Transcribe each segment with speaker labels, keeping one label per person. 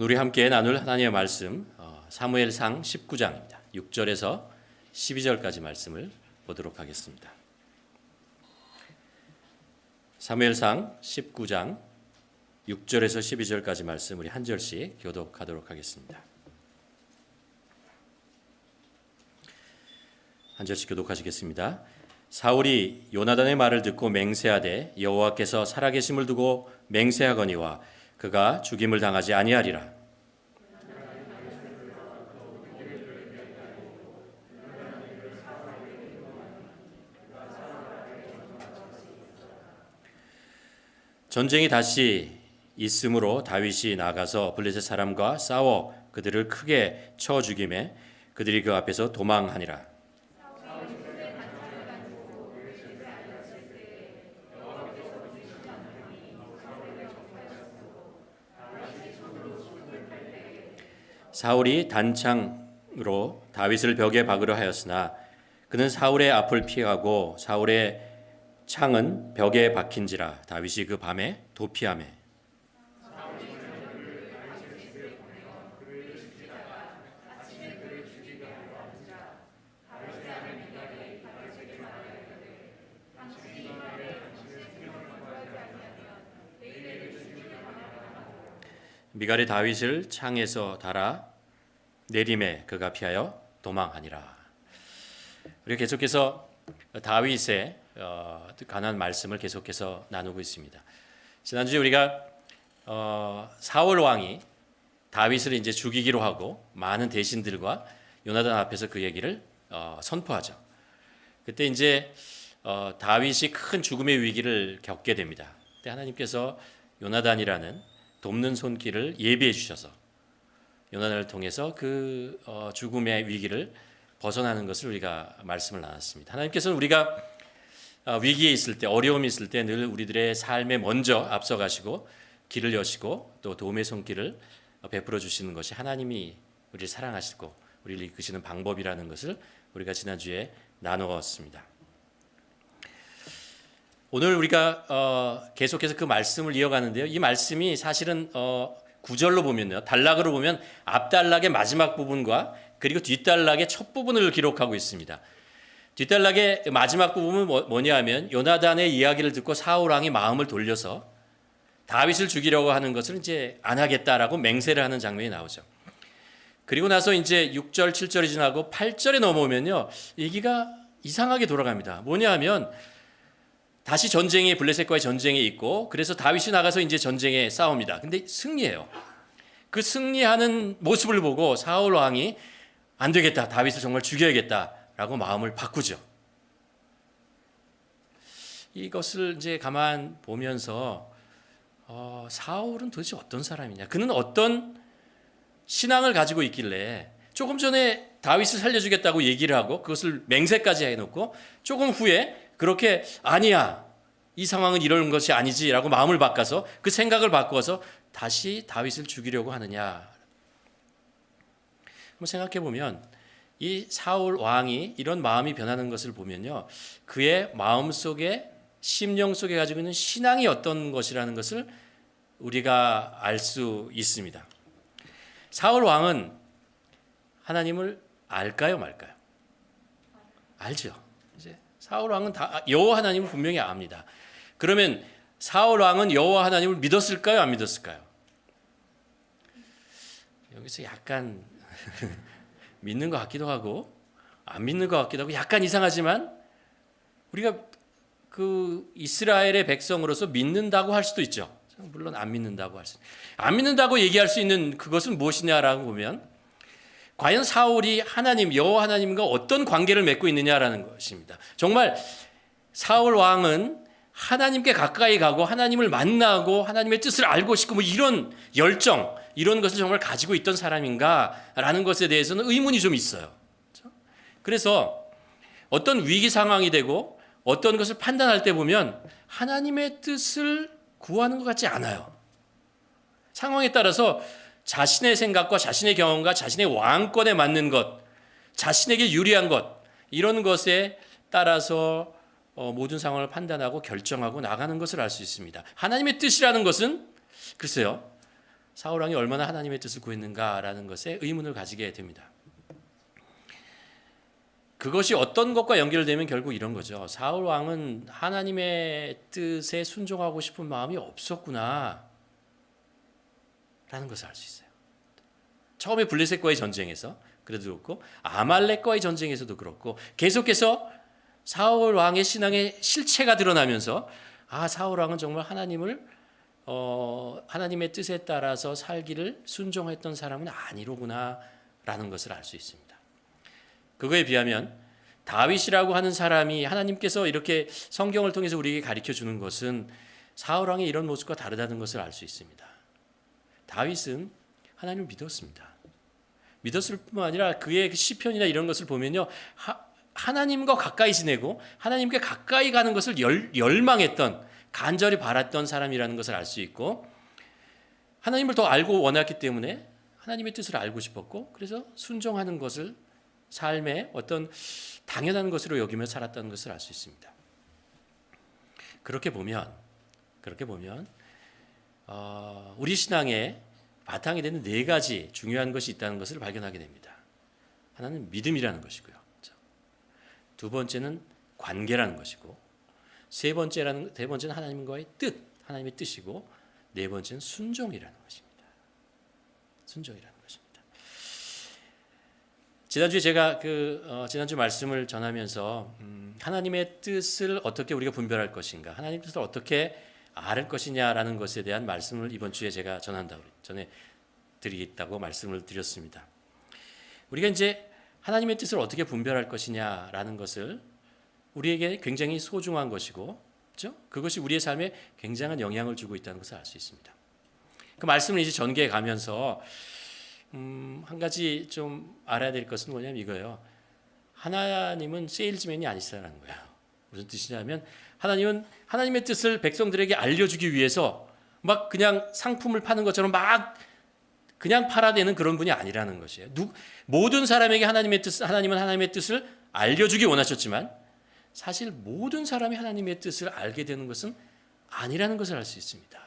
Speaker 1: 우리 함께 나눌 하나님의 말씀 사무엘상 19장입니다. 6절에서 12절까지 말씀을 보도록 하겠습니다. 사무엘상 19장 6절에서 12절까지 말씀 우리 한 절씩 교독하도록 하겠습니다. 한 절씩 교독하시겠습니다. 사울이 요나단의 말을 듣고 맹세하되 여호와께서 살아계심을 두고 맹세하거니와 그가 죽임을 당하지 아니하리라. 전쟁이 다시 있으므로 다윗이 나가서 블레셋 사람과 싸워 그들을 크게 쳐 죽이매 그들이 그 앞에서 도망하니라. 사울이 단창으로 다윗을 벽에 박으려 하였으나 그는 사울의 앞을 피하고 사울의 창은 벽에 박힌지라 다윗이 그 밤에 도피하매 미갈이 다윗을 창에서 달아 내림에 그가 피하여 도망하니라. 우리가 계속해서 다윗의 관한 말씀을 계속해서 나누고 있습니다. 지난주에 우리가 사울 왕이 다윗을 이제 죽이기로 하고 많은 대신들과 요나단 앞에서 그 얘기를 선포하죠. 그때 이제 다윗이 큰 죽음의 위기를 겪게 됩니다. 그때 하나님께서 요나단이라는 돕는 손길을 예비해 주셔서 요나단을 통해서 그 죽음의 위기를 벗어나는 것을 우리가 말씀을 나눴습니다. 하나님께서는 우리가 위기에 있을 때, 어려움이 있을 때 늘 우리들의 삶에 먼저 앞서가시고 길을 여시고 또 도움의 손길을 베풀어 주시는 것이 하나님이 우리를 사랑하시고 우리를 이끄시는 방법이라는 것을 우리가 지난주에 나누었습니다. 오늘 우리가 계속해서 그 말씀을 이어가는데요. 이 말씀이 사실은 구절로 보면요, 단락으로 보면 앞단락의 마지막 부분과 그리고 뒷단락의 첫 부분을 기록하고 있습니다. 뒷단락의 마지막 부분은 뭐냐 하면 요나단의 이야기를 듣고 사울 왕이 마음을 돌려서 다윗을 죽이려고 하는 것을 이제 안 하겠다라고 맹세를 하는 장면이 나오죠. 그리고 나서 이제 6절, 7절이 지나고 8절에 넘어오면요, 얘기가 이상하게 돌아갑니다. 뭐냐 하면 다시 전쟁이 블레셋과의 전쟁이 있고 그래서 다윗이 나가서 이제 전쟁에 싸웁니다. 근데 승리해요. 그 승리하는 모습을 보고 사울 왕이 안 되겠다, 다윗을 정말 죽여야겠다라고 마음을 바꾸죠. 이것을 이제 가만 보면서 사울은 도대체 어떤 사람이냐? 그는 어떤 신앙을 가지고 있길래 조금 전에 다윗을 살려주겠다고 얘기를 하고 그것을 맹세까지 해놓고 조금 후에 그렇게 아니야, 이 상황은 이런 것이 아니지라고 마음을 바꿔서 그 생각을 바꿔서 다시 다윗을 죽이려고 하느냐. 한번 생각해 보면 이 사울 왕이 이런 마음이 변하는 것을 보면요, 그의 마음 속에, 심령 속에 가지고 있는 신앙이 어떤 것이라는 것을 우리가 알 수 있습니다. 사울 왕은 하나님을 알까요, 말까요? 알죠. 이제 사울 왕은 여호와 하나님을 분명히 압니다. 그러면 사울 왕은 여호와 하나님을 믿었을까요, 안 믿었을까요? 여기서 약간 믿는 것 같기도 하고 안 믿는 것 같기도 하고 약간 이상하지만 우리가 그 이스라엘의 백성으로서 믿는다고 할 수도 있죠. 물론 안 믿는다고 할 수, 안 믿는다고 얘기할 수 있는 그것은 무엇이냐라고 보면 과연 사울이 하나님, 여호와 하나님과 어떤 관계를 맺고 있느냐라는 것입니다. 정말 사울 왕은 하나님께 가까이 가고 하나님을 만나고 하나님의 뜻을 알고 싶고 뭐 이런 열정, 이런 것을 정말 가지고 있던 사람인가라는 것에 대해서는 의문이 좀 있어요. 그래서 어떤 위기 상황이 되고 어떤 것을 판단할 때 보면 하나님의 뜻을 구하는 것 같지 않아요. 상황에 따라서 자신의 생각과 자신의 경험과 자신의 왕권에 맞는 것, 자신에게 유리한 것, 이런 것에 따라서 모든 상황을 판단하고 결정하고 나가는 것을 알 수 있습니다. 하나님의 뜻이라는 것은 글쎄요, 사울 왕이 얼마나 하나님의 뜻을 구했는가라는 것에 의문을 가지게 됩니다. 그것이 어떤 것과 연결되면 결국 이런 거죠. 사울 왕은 하나님의 뜻에 순종하고 싶은 마음이 없었구나 라는 것을 알 수 있어요. 처음에 블레셋과의 전쟁에서 그래도 그렇고 아말렉과의 전쟁에서도 그렇고 계속해서 사울 왕의 신앙의 실체가 드러나면서 사울 왕은 정말 하나님의 뜻에 따라서 살기를 순종했던 사람은 아니로구나 라는 것을 알 수 있습니다. 그거에 비하면 다윗이라고 하는 사람이 하나님께서 이렇게 성경을 통해서 우리에게 가르쳐 주는 것은 사울 왕의 이런 모습과 다르다는 것을 알 수 있습니다. 다윗은 하나님을 믿었습니다. 믿었을 뿐만 아니라 그의 시편이나 이런 것을 보면요, 하나님과 가까이 지내고 하나님께 가까이 가는 것을 열망했던, 간절히 바랐던 사람이라는 것을 알 수 있고, 하나님을 더 알고 원했기 때문에 하나님의 뜻을 알고 싶었고, 그래서 순종하는 것을 삶의 어떤 당연한 것으로 여기며 살았다는 것을 알 수 있습니다. 그렇게 보면 우리 신앙의 바탕이 되는 네 가지 중요한 것이 있다는 것을 발견하게 됩니다. 하나는 믿음이라는 것이고요. 두 번째는 관계라는 것이고, 세 번째는 하나님과의 뜻, 하나님의 뜻이고, 네 번째는 순종이라는 것입니다. 순종이라는 것입니다. 지난주에 제가 지난주 말씀을 전하면서 하나님의 뜻을 어떻게 우리가 분별할 것인가, 하나님의 뜻을 어떻게 알 것이냐라는 것에 대한 말씀을 이번 주에 제가 전해 드리겠다고 말씀을 드렸습니다. 우리가 이제 하나님의 뜻을 어떻게 분별할 것이냐라는 것을 우리에게 굉장히 소중한 것이고, 그렇죠? 그것이 우리의 삶에 굉장한 영향을 주고 있다는 것을 알 수 있습니다. 그 말씀을 이제 전개해 가면서 한 가지 좀 알아야 될 것은 뭐냐면 이거예요. 하나님은 세일즈맨이 아니시라는 거예요. 무슨 뜻이냐면 하나님은 하나님의 뜻을 백성들에게 알려주기 위해서 막 그냥 상품을 파는 것처럼 막 그냥 팔아대는 그런 분이 아니라는 것이에요. 모든 사람에게 하나님은 하나님의 뜻을 알려주기 원하셨지만 사실 모든 사람이 하나님의 뜻을 알게 되는 것은 아니라는 것을 알 수 있습니다.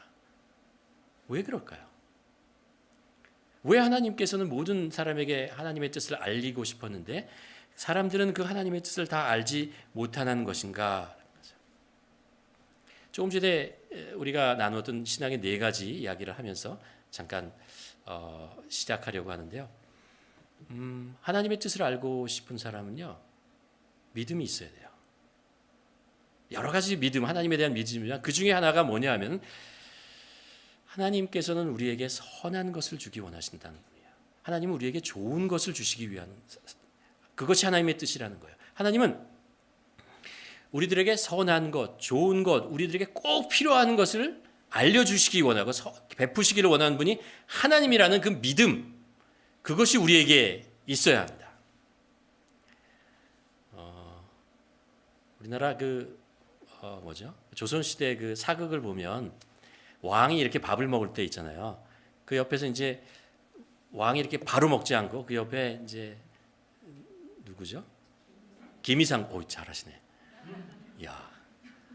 Speaker 1: 왜 그럴까요? 왜 하나님께서는 모든 사람에게 하나님의 뜻을 알리고 싶었는데 사람들은 그 하나님의 뜻을 다 알지 못하는 것인가? 조금 전에 우리가 나누었던 신앙의 네 가지 이야기를 하면서 잠깐 시작하려고 하는데요. 하나님의 뜻을 알고 싶은 사람은요, 믿음이 있어야 돼요. 여러 가지 믿음, 하나님에 대한 믿음이지만 그 중에 하나가 뭐냐 하면 하나님께서는 우리에게 선한 것을 주기 원하신다는 거예요. 하나님은 우리에게 좋은 것을 주시기 위한, 그것이 하나님의 뜻이라는 거예요. 하나님은 우리들에게 선한 것, 좋은 것, 우리들에게 꼭 필요한 것을 알려주시기 원하고 베푸시기를 원하는 분이 하나님이라는 그 믿음, 그것이 우리에게 있어야 합니다. 우리나라 조선시대 그 사극을 보면 왕이 이렇게 밥을 먹을 때 있잖아요. 그 옆에서 이제 왕이 이렇게 바로 먹지 않고 그 옆에 이제 누구죠? 김이상, 잘하시네. 이야,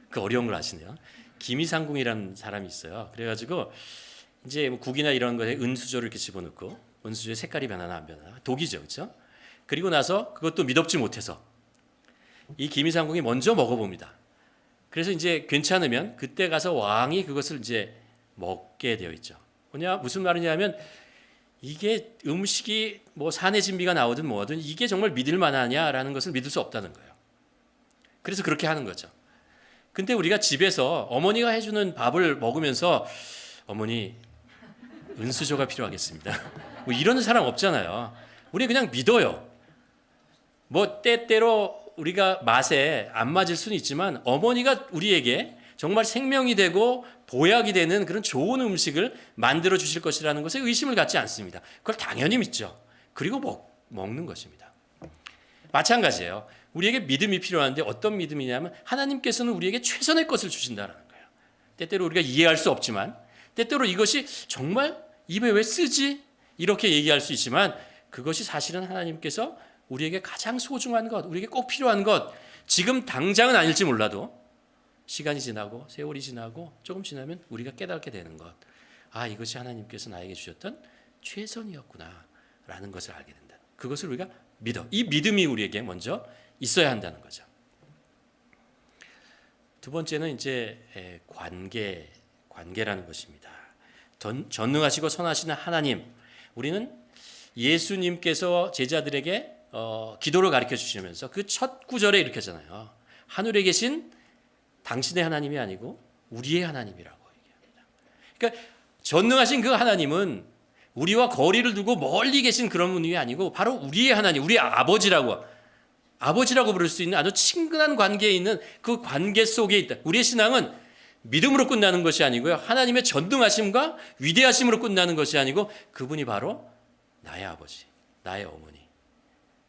Speaker 1: 그 어려운 걸 아시네요. 김이상궁이라는 사람이 있어요. 그래가지고 이제 국이나 이런 거에 은수저를 이렇게 집어넣고 은수저의 색깔이 변하나 안 변하나 독이죠, 그렇죠? 그리고 나서 그것도 믿업지 못해서 이 김이상궁이 먼저 먹어봅니다. 그래서 이제 괜찮으면 그때 가서 왕이 그것을 이제 먹게 되어 있죠. 무슨 말이냐면 이게 음식이 뭐 산의 진미가 나오든 뭐든 이게 정말 믿을 만하냐라는 것을 믿을 수 없다는 거예요. 그래서 그렇게 하는 거죠. 근데 우리가 집에서 어머니가 해주는 밥을 먹으면서 어머니 은수저가 필요하겠습니다. 뭐 이런 사람 없잖아요. 우리 그냥 믿어요. 뭐 때때로 우리가 맛에 안 맞을 수는 있지만 어머니가 우리에게 정말 생명이 되고 보약이 되는 그런 좋은 음식을 만들어 주실 것이라는 것에 의심을 갖지 않습니다. 그걸 당연히 믿죠. 그리고 먹는 것입니다. 마찬가지예요. 우리에게 믿음이 필요한데 어떤 믿음이냐면 하나님께서는 우리에게 최선의 것을 주신다는 거예요. 때때로 우리가 이해할 수 없지만 때때로 이것이 정말 입에 왜 쓰지? 이렇게 얘기할 수 있지만 그것이 사실은 하나님께서 우리에게 가장 소중한 것, 우리에게 꼭 필요한 것, 지금 당장은 아닐지 몰라도 시간이 지나고 세월이 지나고 조금 지나면 우리가 깨닫게 되는 것, 아, 이것이 하나님께서 나에게 주셨던 최선이었구나라는 것을 알게 된다. 그것을 우리가 믿어. 이 믿음이 우리에게 먼저 있어야 한다는 거죠. 두 번째는 이제 관계라는 것입니다. 전능하시고 선하시는 하나님, 우리는 예수님께서 제자들에게 기도를 가르쳐 주시면서 그 첫 구절에 이렇게 하잖아요. 하늘에 계신 당신의 하나님이 아니고 우리의 하나님이라고 얘기합니다. 그러니까 전능하신 그 하나님은 우리와 거리를 두고 멀리 계신 그런 분이 아니고 바로 우리의 하나님, 우리의 아버지라고 부를 수 있는 아주 친근한 관계에 있는 그 관계 속에 있다. 우리의 신앙은 믿음으로 끝나는 것이 아니고요. 하나님의 전능하심과 위대하심으로 끝나는 것이 아니고 그분이 바로 나의 아버지, 나의 어머니,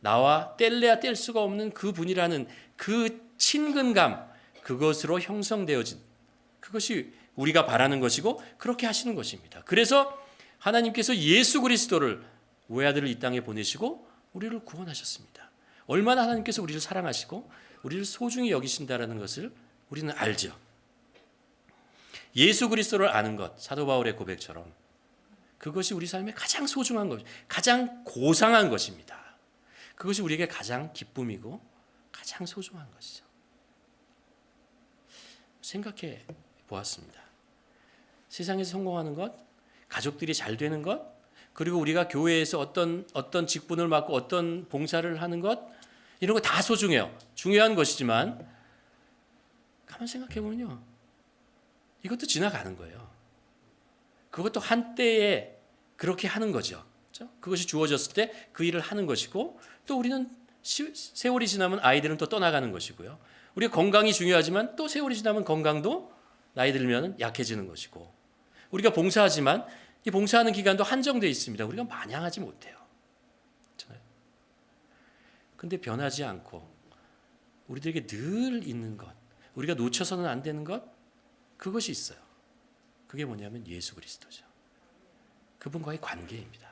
Speaker 1: 나와 뗄래야 뗄 수가 없는 그분이라는 그 친근감, 그것으로 형성되어진 그것이 우리가 바라는 것이고 그렇게 하시는 것입니다. 그래서 하나님께서 예수 그리스도를 외아들을 이 땅에 보내시고 우리를 구원하셨습니다. 얼마나 하나님께서 우리를 사랑하시고 우리를 소중히 여기신다라는 것을 우리는 알죠. 예수 그리스도를 아는 것, 사도 바울의 고백처럼 그것이 우리 삶의 가장 소중한 것, 가장 고상한 것입니다. 그것이 우리에게 가장 기쁨이고 가장 소중한 것이죠. 생각해 보았습니다. 세상에서 성공하는 것, 가족들이 잘 되는 것, 그리고 우리가 교회에서 어떤 직분을 맡고 어떤 봉사를 하는 것, 이런 거 다 소중해요. 중요한 것이지만 가만 생각해 보면요, 이것도 지나가는 거예요. 그것도 한때에 그렇게 하는 거죠. 그렇죠? 그것이 주어졌을 때 그 일을 하는 것이고, 또 우리는 세월이 지나면 아이들은 또 떠나가는 것이고요. 우리가 건강이 중요하지만 또 세월이 지나면 건강도 나이 들면 약해지는 것이고, 우리가 봉사하지만 이 봉사하는 기간도 한정되어 있습니다. 우리가 마냥 하지 못해요. 그런데 변하지 않고 우리들에게 늘 있는 것, 우리가 놓쳐서는 안 되는 것, 그것이 있어요. 그게 뭐냐면 예수 그리스도죠. 그분과의 관계입니다.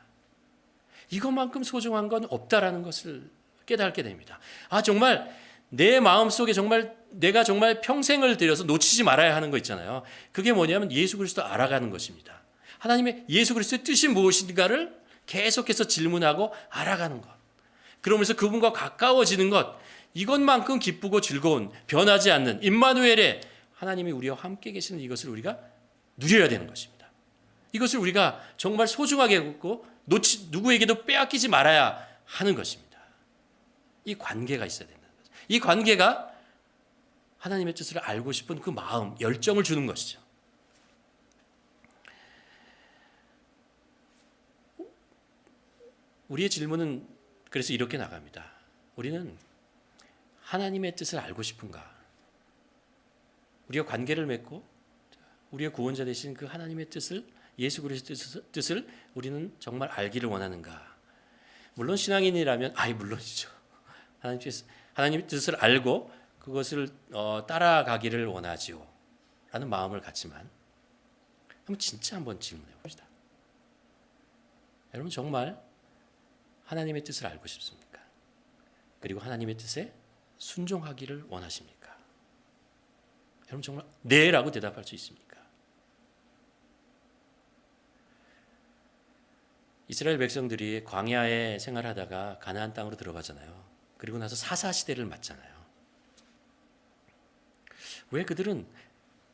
Speaker 1: 이것만큼 소중한 건 없다라는 것을 깨닫게 됩니다. 아, 정말 내 마음속에 정말 내가 정말 평생을 들여서 놓치지 말아야 하는 거 있잖아요. 그게 뭐냐면 예수 그리스도 알아가는 것입니다. 하나님의 예수 그리스도의 뜻이 무엇인가를 계속해서 질문하고 알아가는 것. 그러면서 그분과 가까워지는 것, 이것만큼 기쁘고 즐거운, 변하지 않는 임마누엘의 하나님이 우리와 함께 계시는 이것을 우리가 누려야 되는 것입니다. 이것을 우리가 정말 소중하게 여기고 누구에게도 빼앗기지 말아야 하는 것입니다. 이 관계가 있어야 된다는 거죠. 이 관계가 하나님의 뜻을 알고 싶은 그 마음, 열정을 주는 것이죠. 우리의 질문은 그래서 이렇게 나갑니다. 우리는 하나님의 뜻을 알고 싶은가? 우리가 관계를 맺고 우리의 구원자 되신 그 하나님의 뜻을, 예수 그리스도의 뜻을 우리는 정말 알기를 원하는가? 물론 신앙인이라면 물론이죠. 하나님의 뜻을 알고 그것을 따라가기를 원하지요 라는 마음을 갖지만 한번 질문해 봅시다. 여러분, 정말 하나님의 뜻을 알고 싶습니까? 그리고 하나님의 뜻에 순종하기를 원하십니까? 여러분, 정말 네라고 대답할 수 있습니까? 이스라엘 백성들이 광야에 생활하다가 가나안 땅으로 들어가잖아요. 그리고 나서 사사시대를 맞잖아요. 왜 그들은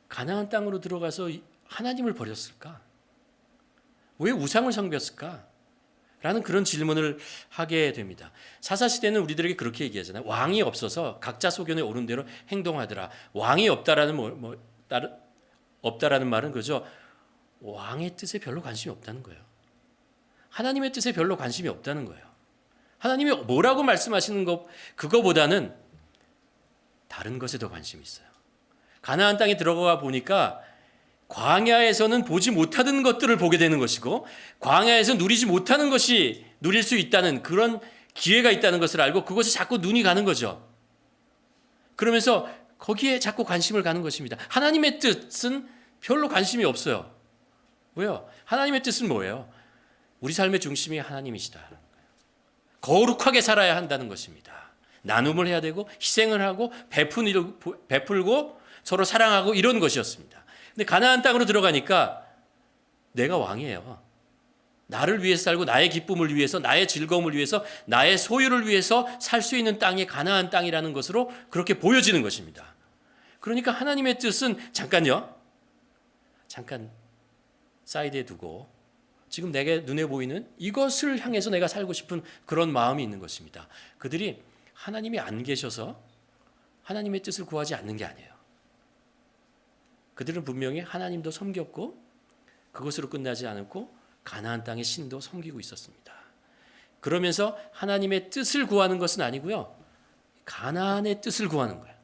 Speaker 1: 가나안 땅으로 들어가서 하나님을 버렸을까? 왜 우상을 섬겼을까? 라는 그런 질문을 하게 됩니다. 사사시대는 우리들에게 그렇게 얘기하잖아요. 왕이 없어서 각자 소견에 오른 대로 행동하더라. 왕이 없다라는 없다라는 말은 그죠? 왕의 뜻에 별로 관심이 없다는 거예요. 하나님의 뜻에 별로 관심이 없다는 거예요. 하나님이 뭐라고 말씀하시는 것, 그거보다는 다른 것에 더 관심이 있어요. 가나안 땅에 들어가 보니까 광야에서는 보지 못하던 것들을 보게 되는 것이고, 광야에서 누리지 못하는 것이 누릴 수 있다는 그런 기회가 있다는 것을 알고 그것에 자꾸 눈이 가는 거죠. 그러면서 거기에 자꾸 관심을 가는 것입니다. 하나님의 뜻은 별로 관심이 없어요. 왜요? 하나님의 뜻은 뭐예요? 우리 삶의 중심이 하나님이시다. 거룩하게 살아야 한다는 것입니다. 나눔을 해야 되고 희생을 하고 베풀고 서로 사랑하고 이런 것이었습니다. 근데 가나안 땅으로 들어가니까 내가 왕이에요. 나를 위해서 살고 나의 기쁨을 위해서, 나의 즐거움을 위해서, 나의 소유를 위해서 살 수 있는 땅이 가나안 땅이라는 것으로 그렇게 보여지는 것입니다. 그러니까 하나님의 뜻은 잠깐 사이드에 두고 지금 내게 눈에 보이는 이것을 향해서 내가 살고 싶은 그런 마음이 있는 것입니다. 그들이 하나님이 안 계셔서 하나님의 뜻을 구하지 않는 게 아니에요. 그들은 분명히 하나님도 섬겼고 그것으로 끝나지 않았고 가나안 땅의 신도 섬기고 있었습니다. 그러면서 하나님의 뜻을 구하는 것은 아니고요. 가나안의 뜻을 구하는 거예요.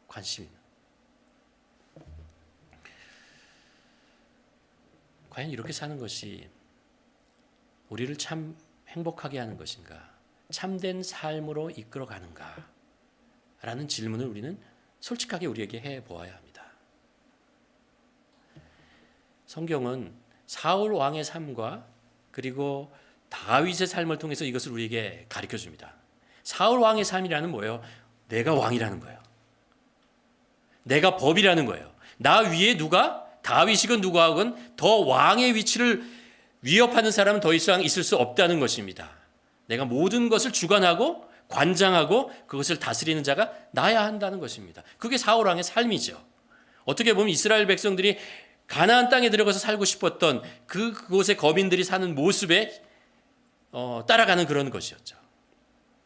Speaker 1: 관심이 있는. 과연 이렇게 사는 것이 우리를 참 행복하게 하는 것인가? 참된 삶으로 이끌어가는가? 라는 질문을 우리는 솔직하게 우리에게 해보아야 합니다. 성경은 사울 왕의 삶과 그리고 다윗의 삶을 통해서 이것을 우리에게 가르쳐 줍니다. 사울 왕의 삶이라는 뭐예요? 내가 왕이라는 거예요. 내가 법이라는 거예요. 나 위에 누가 다윗이건 누구하건 더 왕의 위치를 위협하는 사람은 더 이상 있을 수 없다는 것입니다. 내가 모든 것을 주관하고 관장하고 그것을 다스리는 자가 나야 한다는 것입니다. 그게 사울 왕의 삶이죠. 어떻게 보면 이스라엘 백성들이 가나안 땅에 들어가서 살고 싶었던 그곳의 거민들이 사는 모습에 따라가는 그런 것이었죠.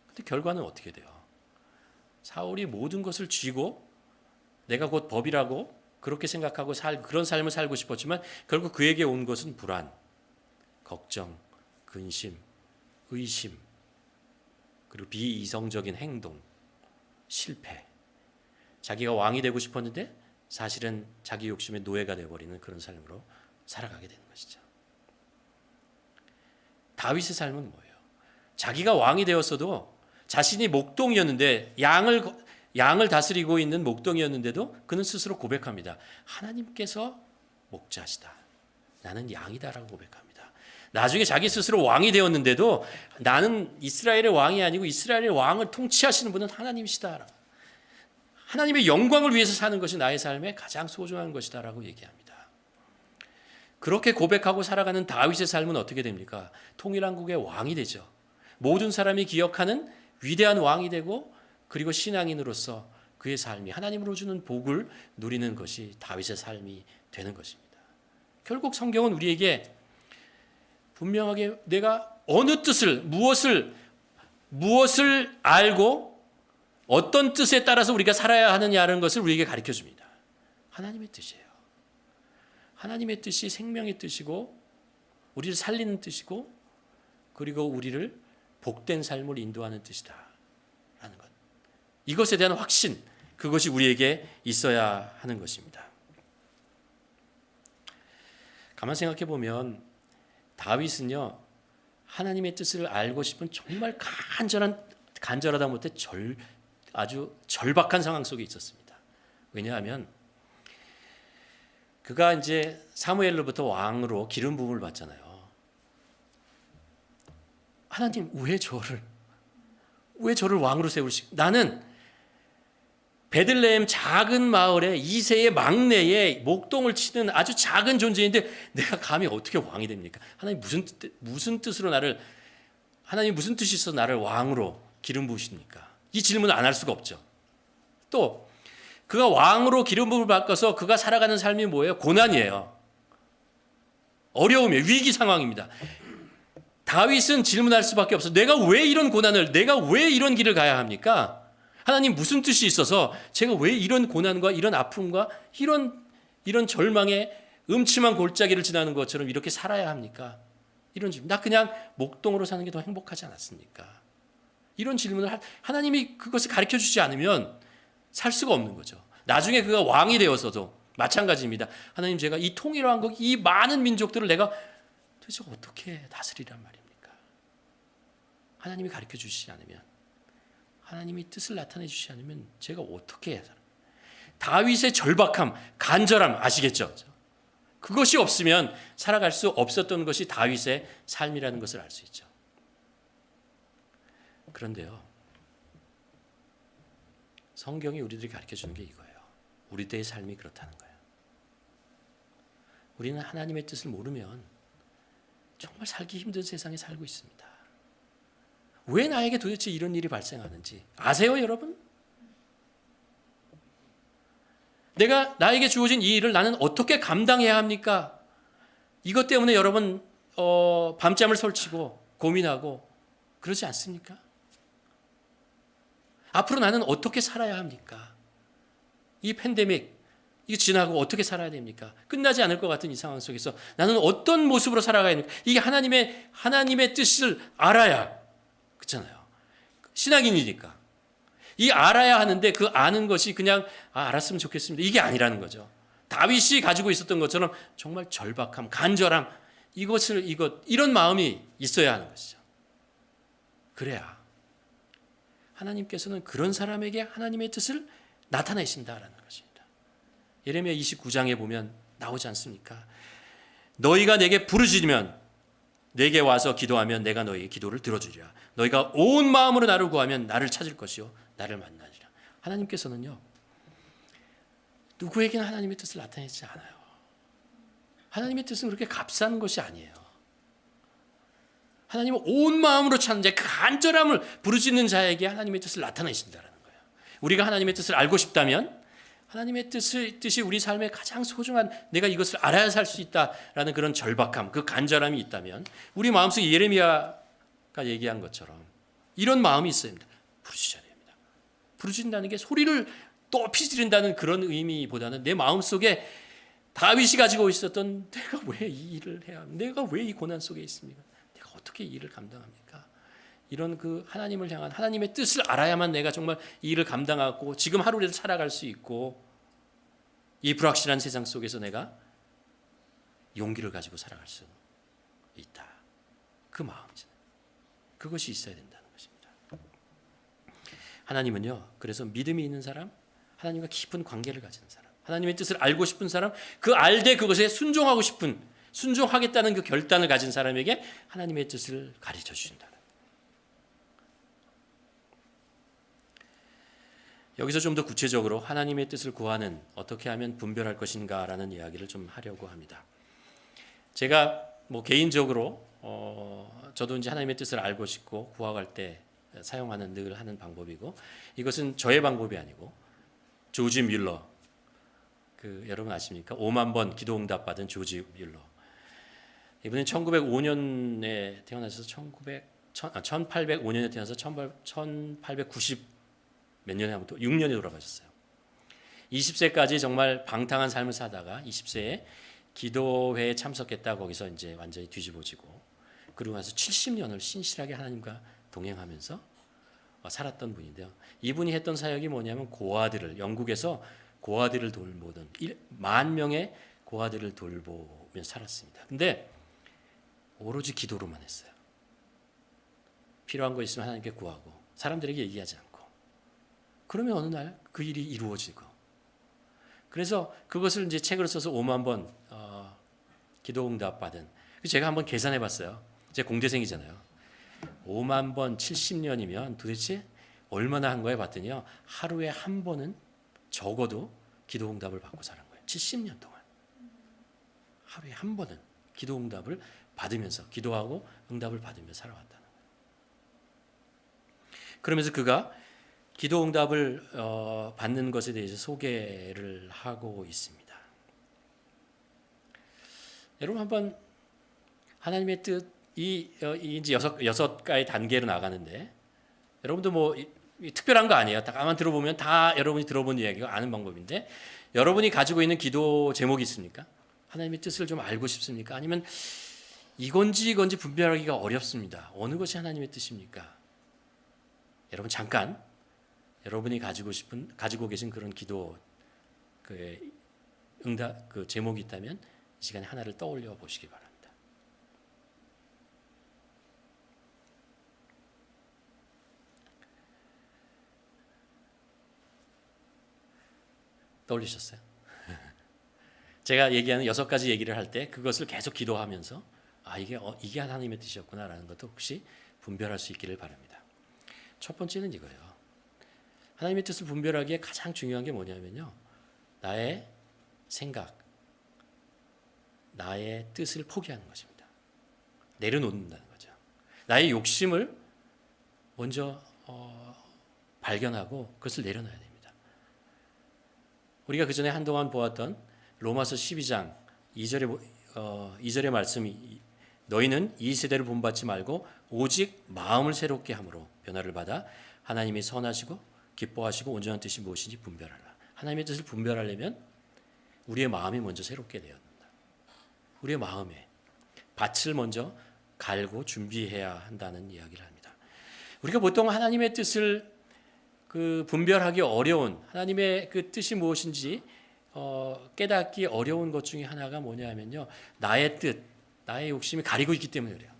Speaker 1: 근데 결과는 어떻게 돼요? 사울이 모든 것을 쥐고 내가 곧 법이라고 그렇게 생각하고 그런 삶을 살고 싶었지만 결국 그에게 온 것은 불안, 걱정, 근심, 의심, 그리고 비이성적인 행동, 실패. 자기가 왕이 되고 싶었는데 사실은 자기 욕심의 노예가 되어버리는 그런 삶으로 살아가게 되는 것이죠. 다윗의 삶은 뭐예요? 자기가 왕이 되었어도 자신이 목동이었는데 양을 다스리고 있는 목동이었는데도 그는 스스로 고백합니다. 하나님께서 목자시다. 나는 양이다라고 고백합니다. 나중에 자기 스스로 왕이 되었는데도 나는 이스라엘의 왕이 아니고 이스라엘의 왕을 통치하시는 분은 하나님이시다. 하나님의 영광을 위해서 사는 것이 나의 삶에 가장 소중한 것이다라고 얘기합니다. 그렇게 고백하고 살아가는 다윗의 삶은 어떻게 됩니까? 통일한국의 왕이 되죠. 모든 사람이 기억하는 위대한 왕이 되고 그리고 신앙인으로서 그의 삶이 하나님으로 주는 복을 누리는 것이 다윗의 삶이 되는 것입니다. 결국 성경은 우리에게 분명하게 내가 어느 뜻을 무엇을 알고 어떤 뜻에 따라서 우리가 살아야 하느냐는 것을 우리에게 가르쳐 줍니다. 하나님의 뜻이에요. 하나님의 뜻이 생명의 뜻이고 우리를 살리는 뜻이고 그리고 우리를 복된 삶을 인도하는 뜻이다. 라는 것. 이것에 대한 확신, 그것이 우리에게 있어야 하는 것입니다. 가만 생각해 보면 다윗은요, 하나님의 뜻을 알고 싶은 정말 간절하다 못해 아주 절박한 상황 속에 있었습니다. 왜냐하면 그가 이제 사무엘로부터 왕으로 기름 부음을 받잖아요. 하나님 왜 저를 왕으로 나는 베들레헴 작은 마을에 이세의 막내에 목동을 치는 아주 작은 존재인데 내가 감히 어떻게 왕이 됩니까? 하나님 무슨 뜻으로 하나님 무슨 뜻이 있어 나를 왕으로 기름 부으십니까? 이 질문을 안 할 수가 없죠. 또 그가 왕으로 기름 부음을 받고서 그가 살아가는 삶이 뭐예요? 고난이에요. 어려움이에요. 위기 상황입니다. 다윗은 질문할 수밖에 없어. 내가 왜 이런 길을 가야 합니까? 하나님 무슨 뜻이 있어서 제가 왜 이런 고난과 이런 아픔과 이런 절망의 음침한 골짜기를 지나는 것처럼 이렇게 살아야 합니까? 이런 질문. 나 그냥 목동으로 사는 게 더 행복하지 않았습니까? 이런 질문을 하나님이 그것을 가르쳐 주지 않으면 살 수가 없는 거죠. 나중에 그가 왕이 되어서도 마찬가지입니다. 하나님 제가 이 통일왕국 이 많은 민족들을 내가 도대체 어떻게 다스리란 말입니까? 하나님이 가르쳐 주시지 않으면 하나님이 뜻을 나타내 주시지 않으면 제가 어떻게 해야 되나? 다윗의 절박함, 간절함 아시겠죠? 그것이 없으면 살아갈 수 없었던 것이 다윗의 삶이라는 것을 알 수 있죠. 그런데요, 성경이 우리들이 가르쳐 주는 게 이거예요. 우리 때의 삶이 그렇다는 거예요. 우리는 하나님의 뜻을 모르면 정말 살기 힘든 세상에 살고 있습니다. 왜 나에게 도대체 이런 일이 발생하는지 아세요, 여러분? 나에게 주어진 이 일을 나는 어떻게 감당해야 합니까? 이것 때문에 여러분 밤잠을 설치고 고민하고 그러지 않습니까? 앞으로 나는 어떻게 살아야 합니까? 이 팬데믹 이거 지나고 어떻게 살아야 됩니까? 끝나지 않을 것 같은 이 상황 속에서 나는 어떤 모습으로 살아가야 합니까? 이게 하나님의 뜻을 알아야 그렇잖아요. 신앙인이니까 이 알아야 하는데 그 아는 것이 그냥 알았으면 좋겠습니다. 이게 아니라는 거죠. 다윗이 가지고 있었던 것처럼 정말 절박함, 간절함 이런 마음이 있어야 하는 것이죠. 그래야 하나님께서는 그런 사람에게 하나님의 뜻을 나타내신다라는 것입니다. 예레미야 29장에 보면 나오지 않습니까? 너희가 내게 부르짖으면 내게 와서 기도하면 내가 너희의 기도를 들어주리라. 너희가 온 마음으로 나를 구하면 나를 찾을 것이요 나를 만나리라. 하나님께서는요 누구에게나 하나님의 뜻을 나타내지 않아요. 하나님의 뜻은 그렇게 값싼 것이 아니에요. 하나님은 온 마음으로 찾는 자, 그 간절함을 부르짖는 자에게 하나님의 뜻을 나타내신다는 거예요. 우리가 하나님의 뜻을 알고 싶다면 하나님의 뜻이 우리 삶의 가장 소중한 내가 이것을 알아야 살 수 있다라는 그런 절박함, 그 간절함이 있다면 우리 마음속에 예레미야가 얘기한 것처럼 이런 마음이 있어야 됩니다. 부르짖어야 됩니다. 부르짖는다는 게 소리를 높이 지른다는 그런 의미보다는 내 마음속에 다윗이 가지고 있었던 내가 왜 이 일을 해야 합니까? 내가 왜 이 고난 속에 있습니까? 내가 어떻게 이 일을 감당합니까? 이런 그 하나님을 향한 하나님의 뜻을 알아야만 내가 정말 이 일을 감당하고 지금 하루를 살아갈 수 있고 이 불확실한 세상 속에서 내가 용기를 가지고 살아갈 수 있다. 그 마음이죠. 그것이 있어야 된다는 것입니다. 하나님은요, 그래서 믿음이 있는 사람, 하나님과 깊은 관계를 가진 사람, 하나님의 뜻을 알고 싶은 사람, 그 알되 그것에 순종하겠다는 그 결단을 가진 사람에게 하나님의 뜻을 가르쳐 주신다. 여기서 좀 더 구체적으로 하나님의 뜻을 구하는 어떻게 하면 분별할 것인가라는 이야기를 좀 하려고 합니다. 제가 개인적으로 저도 이제 하나님의 뜻을 알고 싶고 구하갈 때 사용하는 늘 하는 방법이고 이것은 저의 방법이 아니고 조지 뮬러 여러분 아십니까? 5만 번 기도응답 받은 조지 뮬러. 이분은 1905년에 태어나서 1805년에 태어나서 1890 몇 년에 한번 6년에 돌아가셨어요. 20세까지 정말 방탕한 삶을 사다가 20세에 기도회에 참석했다 거기서 이제 완전히 뒤집어지고 그러고 나서 70년을 신실하게 하나님과 동행하면서 살았던 분인데요. 이분이 했던 사역이 뭐냐면 영국에서 고아들을 돌보던 10,000명의 고아들을 돌보며 살았습니다. 근데 오로지 기도로만 했어요. 필요한 거 있으면 하나님께 구하고 사람들에게 얘기하지 않고 그러면 어느 날 그 일이 이루어지고 그래서 그것을 이제 책으로 써서 5만 번 기도응답 받은 제가 한번 계산해 봤어요. 제가 공대생이잖아요. 5만 번 70년이면 도대체 얼마나 한 거예요? 봤더니요. 하루에 한 번은 적어도 기도응답을 받고 사는 거예요. 70년 동안. 하루에 한 번은 기도응답을 받으면서 기도하고 응답을 받으며 살아왔다는 거예요. 그러면서 그가 기도응답을 받는 것에 대해서 소개를 하고 있습니다. 여러분 한번 하나님의 뜻 이제 여섯 가지 단계로 나가는데 여러분도 특별한 거 아니에요. 다만 들어보면 다 여러분이 들어본 이야기가 아는 방법인데 여러분이 가지고 있는 기도 제목이 있습니까? 하나님의 뜻을 좀 알고 싶습니까? 아니면 이건지 분별하기가 어렵습니다. 어느 것이 하나님의 뜻입니까? 여러분 잠깐 여러분이 가지고 계신 그런 기도 응답 제목이 있다면 이 시간에 하나를 떠올려 보시기 바랍니다. 떠올리셨어요? 제가 얘기하는 6가지 얘기를 할 때 그것을 계속 기도하면서 이게 하나님의 뜻이었구나라는 것도 혹시 분별할 수 있기를 바랍니다. 첫 번째는 이거예요. 하나님의 뜻을 분별하기에 가장 중요한 게 뭐냐면요. 나의 생각, 나의 뜻을 포기하는 것입니다. 내려놓는다는 거죠. 나의 욕심을 먼저 발견하고 그것을 내려놔야 됩니다. 우리가 그 전에 한동안 보았던 로마서 12장 2절의 말씀이 너희는 이 세대를 본받지 말고 오직 마음을 새롭게 함으로 변화를 받아 하나님이 선하시고 기뻐하시고 온전한 뜻이 무엇인지 분별하라. 하나님의 뜻을 분별하려면 우리의 마음이 먼저 새롭게 되어야 된다. 우리의 마음에 밭을 먼저 갈고 준비해야 한다는 이야기를 합니다. 우리가 보통 하나님의 뜻을 분별하기 어려운 하나님의 그 뜻이 무엇인지 깨닫기 어려운 것 중에 하나가 뭐냐면요, 나의 뜻, 나의 욕심이 가리고 있기 때문에 그래요.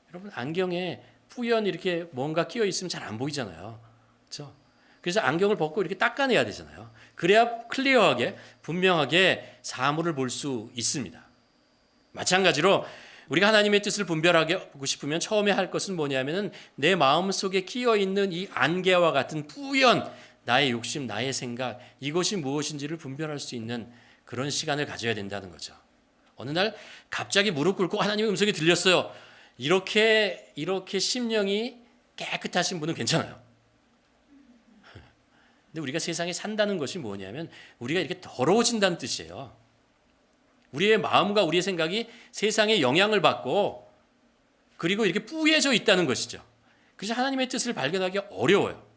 Speaker 1: 여러분 안경에 뿌연 이렇게 뭔가 끼어 있으면 잘 안 보이잖아요. 그렇죠? 그래서 안경을 벗고 이렇게 닦아내야 되잖아요. 그래야 클리어하게 분명하게 사물을 볼 수 있습니다. 마찬가지로 우리가 하나님의 뜻을 분별하고 싶으면 처음에 할 것은 뭐냐면은 내 마음속에 끼어 있는 이 안개와 같은 뿌연 나의 욕심, 나의 생각, 이것이 무엇인지를 분별할 수 있는 그런 시간을 가져야 된다는 거죠. 어느 날 갑자기 무릎 꿇고 하나님의 음성이 들렸어요. 이렇게 심령이 깨끗하신 분은 괜찮아요. 근데 우리가 세상에 산다는 것이 뭐냐면 우리가 이렇게 더러워진다는 뜻이에요. 우리의 마음과 우리의 생각이 세상에 영향을 받고 그리고 이렇게 뿌얘져 있다는 것이죠. 그래서 하나님의 뜻을 발견하기 어려워요.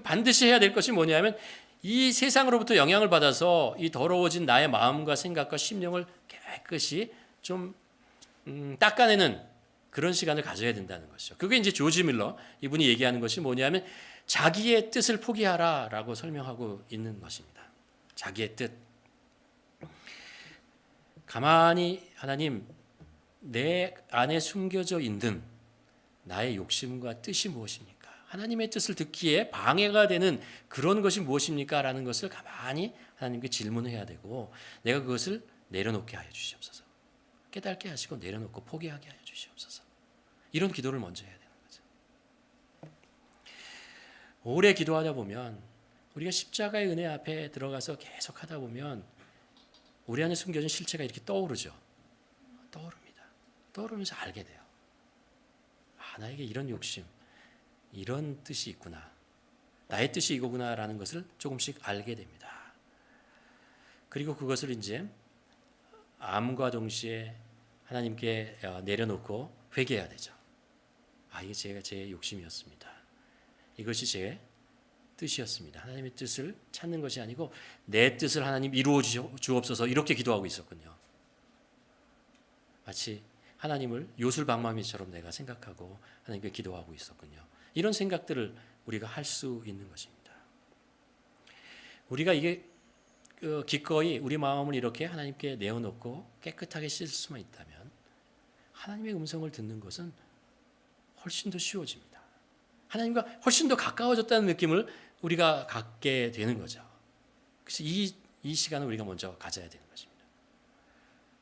Speaker 1: 반드시 해야 될 것이 뭐냐면 이 세상으로부터 영향을 받아서 이 더러워진 나의 마음과 생각과 심령을 깨끗이 좀 닦아내는 그런 시간을 가져야 된다는 것이죠. 그게 이제 조지 밀러 이분이 얘기하는 것이 뭐냐면 자기의 뜻을 포기하라라고 설명하고 있는 것입니다. 자기의 뜻. 가만히 하나님 내 안에 숨겨져 있는 나의 욕심과 뜻이 무엇입니까? 하나님의 뜻을 듣기에 방해가 되는 그런 것이 무엇입니까? 라는 것을 가만히 하나님께 질문해야 되고 내가 그것을 내려놓게 하여 주시옵소서. 깨닫게 하시고 내려놓고 포기하게 하여 주시옵소서. 이런 기도를 먼저 해야 되는 거죠. 오래 기도하다 보면 우리가 십자가의 은혜 앞에 들어가서 계속 하다 보면 우리 안에 숨겨진 실체가 이렇게 떠오르죠. 떠오릅니다. 떠오르면서 알게 돼요. 나에게 이런 욕심, 이런 뜻이 있구나. 나의 뜻이 이거구나라는 것을 조금씩 알게 됩니다. 그리고 그것을 이제 암과 동시에 하나님께 내려놓고 회개해야 되죠. 이게 제 욕심이었습니다. 이것이 제 뜻이었습니다. 하나님의 뜻을 찾는 것이 아니고 내 뜻을 하나님 이루어 주옵소서 이렇게 기도하고 있었군요. 마치 하나님을 요술방망이처럼 내가 생각하고 하나님께 기도하고 있었군요. 이런 생각들을 우리가 할 수 있는 것입니다. 우리가 이게 기꺼이 우리 마음을 이렇게 하나님께 내어놓고 깨끗하게 씻을 수만 있다면 하나님의 음성을 듣는 것은 훨씬 더 쉬워집니다. 하나님과 훨씬 더 가까워졌다는 느낌을 우리가 갖게 되는 거죠. 그래서 이 시간을 우리가 먼저 가져야 되는 것입니다.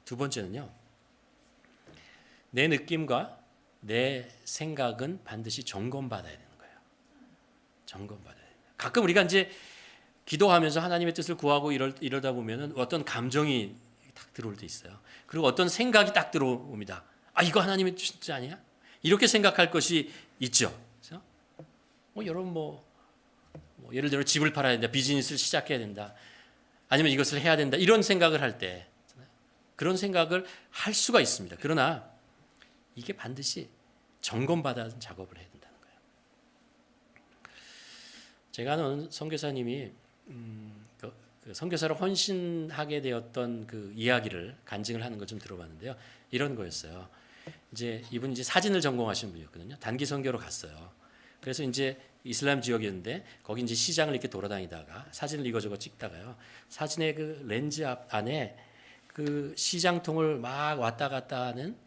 Speaker 1: 두 번째는요. 내 느낌과 내 생각은 반드시 점검받아야 되는 거예요. 점검받아야 돼요. 가끔 우리가 이제 기도하면서 하나님의 뜻을 구하고 이러다 보면은 어떤 감정이 딱 들어올 때 있어요. 그리고 어떤 생각이 딱 들어옵니다. 이거 하나님의 뜻 아니야? 이렇게 생각할 것이 있죠. 그렇죠? 여러분 예를 들어 집을 팔아야 된다, 비즈니스를 시작해야 된다, 아니면 이것을 해야 된다 이런 생각을 할 때 그런 생각을 할 수가 있습니다. 그러나 이게 반드시 점검받아서 작업을 해야 된다는 거예요. 제가 아는 선교사님이 그 선교사로 헌신하게 되었던 그 이야기를 간증을 하는 걸 좀 들어봤는데요. 이런 거였어요. 이제 이분이 이제 사진을 전공하신 분이었거든요. 단기 선교로 갔어요. 그래서 이제 이슬람 지역이었는데 거기 이제 시장을 이렇게 돌아다니다가 사진을 이거저거 찍다가요. 사진의 그 렌즈 안에 그 시장통을 막 왔다 갔다 하는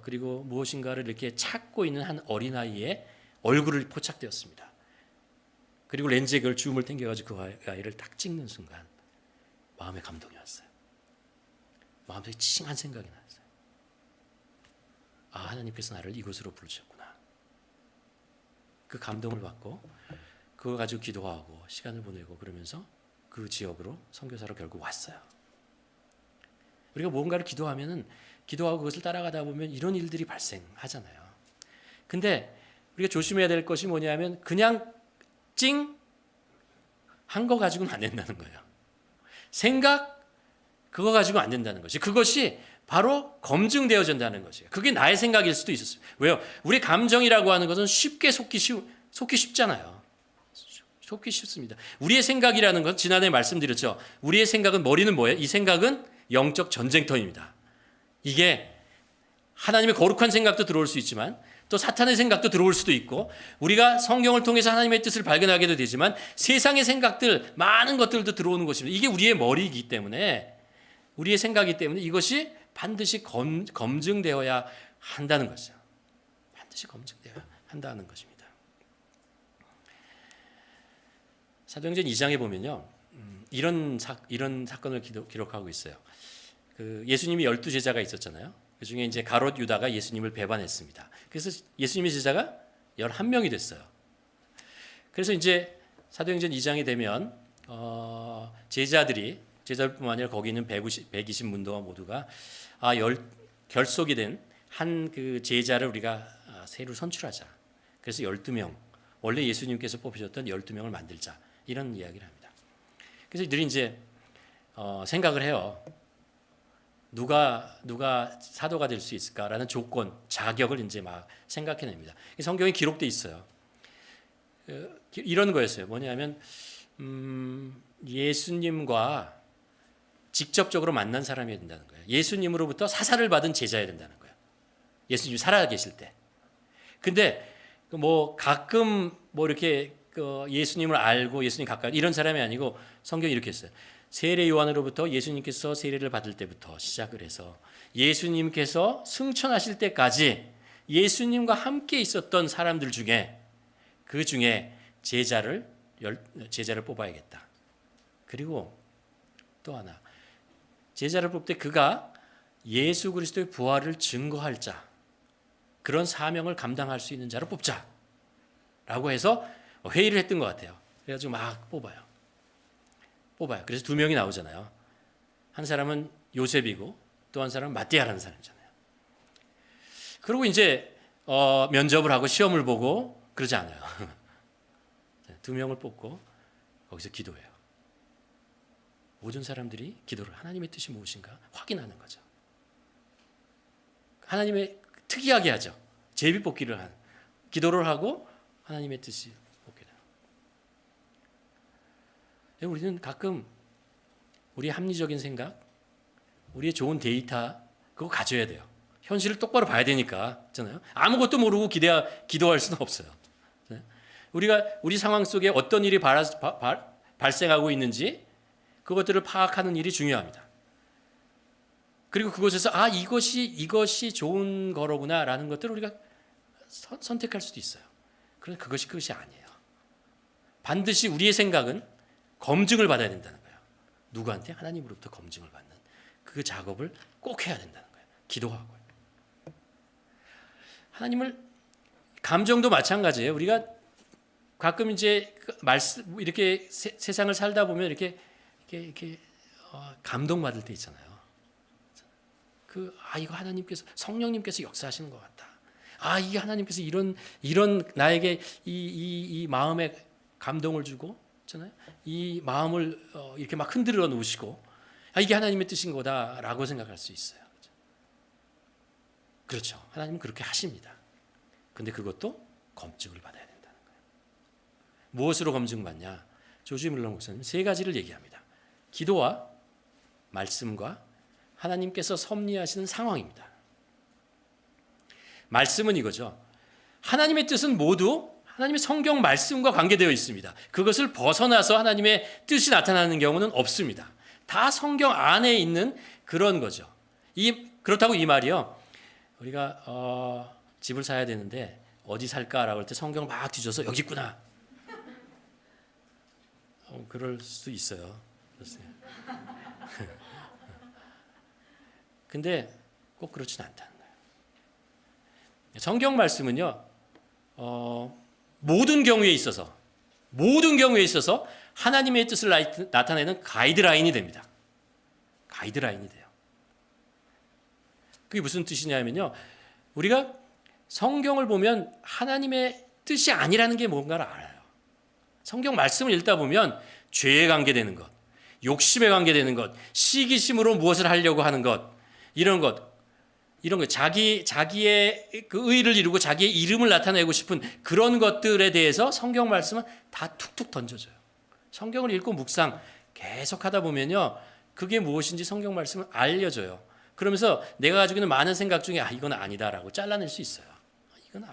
Speaker 1: 그리고 무엇인가를 이렇게 찾고 있는 한 어린아이의 얼굴을 포착되었습니다. 그리고 렌즈에 그걸 줌을 당겨가지고 그 아이를 딱 찍는 순간 마음에 감동이 왔어요. 마음속에 칭한 생각이 났어요. 하나님께서 나를 이곳으로 부르셨구나. 그 감동을 받고 그거 가지고 기도하고 시간을 보내고 그러면서 그 지역으로 선교사로 결국 왔어요. 우리가 뭔가를 기도하고 그것을 따라가다 보면 이런 일들이 발생하잖아요. 근데 우리가 조심해야 될 것이 뭐냐면 그냥 찡 한 거 가지고는 안 된다는 거예요. 생각 그거 가지고 안 된다는 것이, 그것이 바로 검증되어진다는 것이에요. 그게 나의 생각일 수도 있었어요. 왜요? 우리 감정이라고 하는 것은 쉽게 속기 쉽잖아요. 속기 쉽습니다. 우리의 생각이라는 건 지난해 말씀드렸죠. 우리의 생각은, 머리는 뭐예요? 이 생각은 영적 전쟁터입니다. 이게 하나님의 거룩한 생각도 들어올 수 있지만 또 사탄의 생각도 들어올 수도 있고, 우리가 성경을 통해서 하나님의 뜻을 발견하게도 되지만 세상의 생각들, 많은 것들도 들어오는 것입니다. 이게 우리의 머리이기 때문에, 우리의 생각이기 때문에 이것이 반드시 검증되어야 한다는 것이죠. 반드시 검증되어야 한다는 것입니다. 사도행전 2장에 보면요, 이런 사건을 기록하고 있어요. 예수님이 12제자가 있었잖아요. 그 중에 이제 가롯 유다가 예수님을 배반했습니다. 그래서 예수님의 제자가 11명이 됐어요. 그래서 이제 사도행전 2장이 되면 제자들뿐만 아니라 거기 있는 120문도와 모두가 결속이 된 한 그 제자를 우리가 새로 선출하자. 그래서 12명, 원래 예수님께서 뽑으셨던 12명을 만들자, 이런 이야기를 합니다. 그래서 이들이 이제 생각을 해요. 누가 사도가 될 수 있을까라는 조건, 자격을 이제 막 생각해냅니다. 성경에 기록돼 있어요. 이런 거였어요. 뭐냐면 예수님과 직접적으로 만난 사람이어야 된다는 거예요. 예수님으로부터 사사를 받은 제자여야 된다는 거예요. 예수님이 살아계실 때. 근데 뭐 가끔 뭐 이렇게 예수님을 알고 예수님 가까이 이런 사람이 아니고, 성경이 이렇게 했어요. 세례 요한으로부터 예수님께서 세례를 받을 때부터 시작을 해서 예수님께서 승천하실 때까지 예수님과 함께 있었던 사람들 중에, 그 중에 제자를 뽑아야겠다. 그리고 또 하나, 제자를 뽑을 때 그가 예수 그리스도의 부활을 증거할 자, 그런 사명을 감당할 수 있는 자를 뽑자라고 해서 회의를 했던 것 같아요. 그래가지고 막 뽑아요. 그래서 2명이 나오잖아요. 한 사람은 요셉이고 또 한 사람은 마띠아라는 사람이잖아요. 그리고 이제 면접을 하고 시험을 보고 그러지 않아요. 2명을 뽑고 거기서 기도해요. 모든 사람들이 기도를, 하나님의 뜻이 무엇인가 확인하는 거죠. 하나님의 특이하게 하죠. 제비뽑기를 하는, 기도를 하고 하나님의 뜻이 우리는 가끔 우리의 합리적인 생각, 우리의 좋은 데이터, 그거 가져야 돼요. 현실을 똑바로 봐야 되니까, 있잖아요. 아무것도 모르고 기도할 수는 없어요. 우리가 우리 상황 속에 어떤 일이 발생하고 있는지 그것들을 파악하는 일이 중요합니다. 그리고 그곳에서 이것이 좋은 거로구나라는 것들을 우리가 선택할 수도 있어요. 그런데 그것이 아니에요. 반드시 우리의 생각은 검증을 받아야 된다는 거예요. 누구한테? 하나님으로부터 검증을 받는 그 작업을 꼭 해야 된다는 거예요. 기도하고. 하나님을, 감정도 마찬가지예요. 우리가 가끔 이제 이렇게 세상을 살다 보면 이렇게 감동받을 때 있잖아요. 이거 하나님께서, 성령님께서 역사하시는 것 같다. 이게 하나님께서 이런 나에게 이 마음에 감동을 주고, 이 마음을 이렇게 막 흔들어 놓으시고, 이게 하나님의 뜻인 거다라고 생각할 수 있어요. 그렇죠. 하나님은 그렇게 하십니다. 근데 그것도 검증을 받아야 된다는 거예요. 무엇으로 검증받냐? 조지 뮬러 목사님 3가지를 얘기합니다. 기도와 말씀과 하나님께서 섭리하시는 상황입니다. 말씀은 이거죠. 하나님의 뜻은 모두 하나님의 성경 말씀과 관계되어 있습니다. 그것을 벗어나서 하나님의 뜻이 나타나는 경우는 없습니다. 다 성경 안에 있는 그런 거죠. 그렇다고 이 말이요, 우리가 집을 사야 되는데 어디 살까라고 할 때 성경을 막 뒤져서 여기 있구나. 그럴 수도 있어요. 근데 꼭 그렇지는 않다는 거예요. 성경 말씀은요, 모든 경우에 있어서 하나님의 뜻을 나타내는 가이드라인이 됩니다. 가이드라인이 돼요. 그게 무슨 뜻이냐면요. 우리가 성경을 보면 하나님의 뜻이 아니라는 게 뭔가를 알아요. 성경 말씀을 읽다 보면 죄에 관계되는 것, 욕심에 관계되는 것, 시기심으로 무엇을 하려고 하는 것, 이런 것, 자기의 그 의를 이루고 자기의 이름을 나타내고 싶은 그런 것들에 대해서 성경 말씀은 다 툭툭 던져줘요. 성경을 읽고 묵상 계속 하다 보면요, 그게 무엇인지 성경 말씀은 알려줘요. 그러면서 내가 가지고 있는 많은 생각 중에 이건 아니다라고 잘라낼 수 있어요. 이건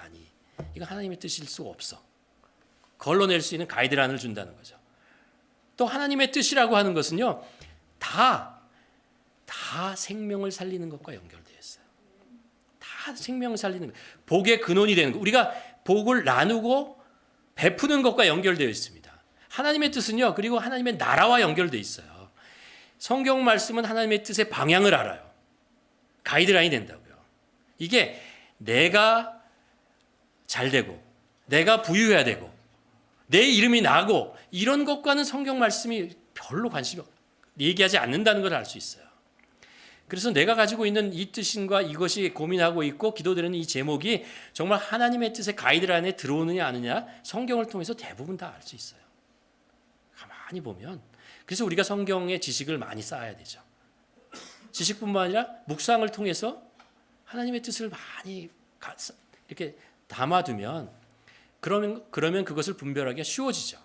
Speaker 1: 이건 하나님의 뜻일 수가 없어. 걸러낼 수 있는 가이드라인을 준다는 거죠. 또 하나님의 뜻이라고 하는 것은요, 다 생명을 살리는 것과 연결되어 있어요. 다 생명을 살리는 것, 복의 근원이 되는 것, 우리가 복을 나누고 베푸는 것과 연결되어 있습니다. 하나님의 뜻은요, 그리고 하나님의 나라와 연결되어 있어요. 성경 말씀은 하나님의 뜻의 방향을 알아요. 가이드라인이 된다고요. 이게 내가 잘 되고 내가 부유해야 되고 내 이름이 나고 이런 것과는 성경 말씀이 별로 관심이 얘기하지 않는다는 걸 알 수 있어요. 그래서 내가 가지고 있는 이 뜻과 이것이 고민하고 있고 기도드리는 이 제목이 정말 하나님의 뜻의 가이드라인에 들어오느냐 아느냐 성경을 통해서 대부분 다 알 수 있어요. 가만히 보면. 그래서 우리가 성경의 지식을 많이 쌓아야 되죠. 지식뿐만 아니라 묵상을 통해서 하나님의 뜻을 많이 이렇게 담아두면 그러면 그것을 분별하기가 쉬워져요.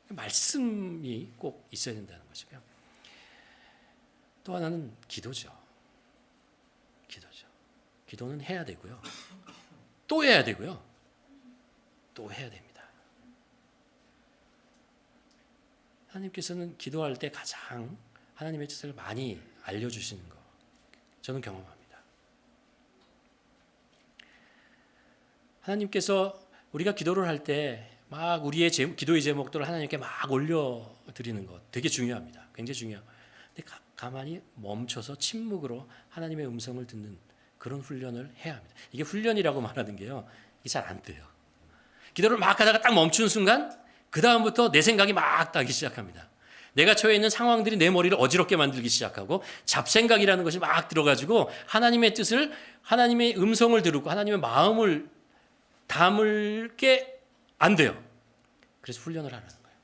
Speaker 1: 말씀이 꼭 있어야 된다는 것이고요. 또 하나는 기도죠. 기도는 해야 되고요. 또 해야 되고요. 또 해야 됩니다. 하나님께서는 기도할 때 가장 하나님의 뜻을 많이 알려주시는 거 저는 경험합니다. 하나님께서 우리가 기도를 할 때 막 우리의 기도의 제목들을 하나님께 막 올려드리는 것 되게 중요합니다. 굉장히 중요해요. 근데 가만히 멈춰서 침묵으로 하나님의 음성을 듣는 그런 훈련을 해야 합니다. 이게 훈련이라고 말하는 게요, 이게 잘 안 돼요. 기도를 막 하다가 딱 멈추는 순간 그 다음부터 내 생각이 막 나기 시작합니다. 내가 처해 있는 상황들이 내 머리를 어지럽게 만들기 시작하고 잡생각이라는 것이 막 들어가지고 하나님의 뜻을, 하나님의 음성을 들고 하나님의 마음을 담을 게 안 돼요. 그래서 훈련을 하라는 거예요.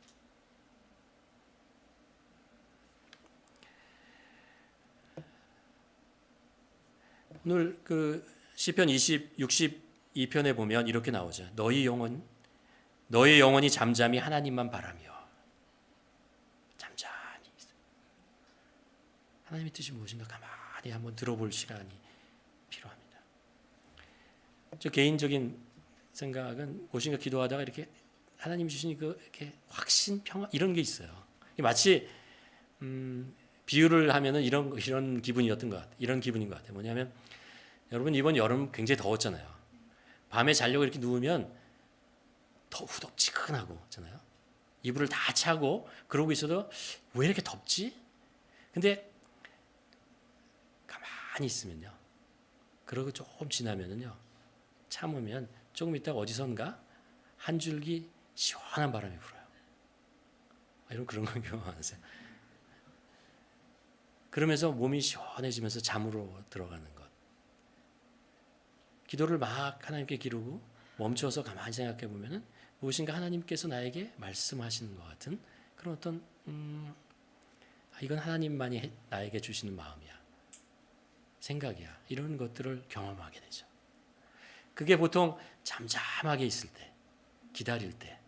Speaker 1: 오늘 그 시편 62편에 보면 이렇게 나오죠. 너의 영혼이 잠잠히 하나님만 바라며. 잠잠히. 하나님의 뜻이 무엇인가 가만히 한번 들어볼 시간이 필요합니다. 저 개인적인 생각은 무엇인가 기도하다가 이렇게 하나님 주신 그 이렇게 확신, 평화 이런 게 있어요. 마치 비유를 하면은 이런 기분이었던 것 같아요. 이런 기분인 것 같아요. 뭐냐면 여러분 이번 여름 굉장히 더웠잖아요. 밤에 자려고 이렇게 누우면 더 후덥지근하고 있잖아요. 이불을 다 차고 그러고 있어도 왜 이렇게 덥지? 근데 가만히 있으면요. 그러고 조금 지나면은요. 참으면 조금 있다가 어디선가 한 줄기 시원한 바람이 불어요. 여러분 그런 건 경험 안 하세요? 그러면서 몸이 시원해지면서 잠으로 들어가는 것. 기도를 막 하나님께 기르고 멈춰서 가만히 생각해 보면은 무엇인가 하나님께서 나에게 말씀하시는 것 같은 그런 어떤 이건 하나님만이 나에게 주시는 마음이야, 생각이야, 이런 것들을 경험하게 되죠. 그게 보통 잠잠하게 있을 때, 기다릴 때